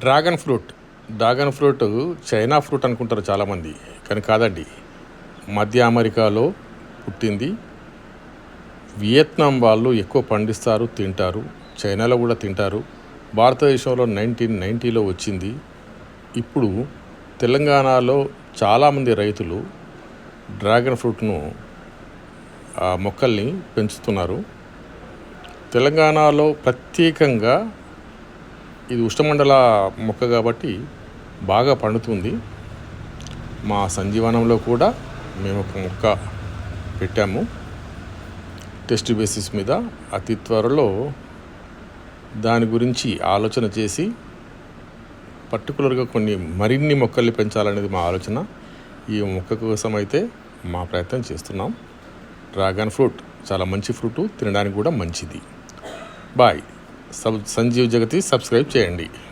Dragon fruit China fruit అనుకుంటారు చాలామంది, కానీ కాదండి. మధ్య అమెరికాలో పుట్టింది. వియత్నాం వాళ్ళు ఎక్కువ పండిస్తారు, తింటారు. చైనాలో కూడా తింటారు. భారతదేశంలో 1990లో వచ్చింది. ఇప్పుడు తెలంగాణలో చాలామంది రైతులు డ్రాగన్ ఫ్రూట్ను మొక్కల్ని పెంచుతున్నారు. తెలంగాణలో ప్రత్యేకంగా ఇది ఉష్ణమండల మొక్క కాబట్టి బాగా పండుతుంది. మా సంజీవనంలో కూడా మేము ఒక మొక్క పెట్టాము టెస్ట్ బేసిస్ మీద. అతి త్వరలో దాని గురించి ఆలోచన చేసి పర్టికులర్గా మరిన్ని మొక్కల్ని పెంచాలనేది మా ఆలోచన. ఈ మొక్క కోసం అయితే మా ప్రయత్నం చేస్తున్నాం. డ్రాగన్ ఫ్రూట్ చాలా మంచి ఫ్రూటు, తినడానికి కూడా మంచిది. బాయ్. సంజీవ్ జగతి సబ్స్క్రైబ్ చేయండి.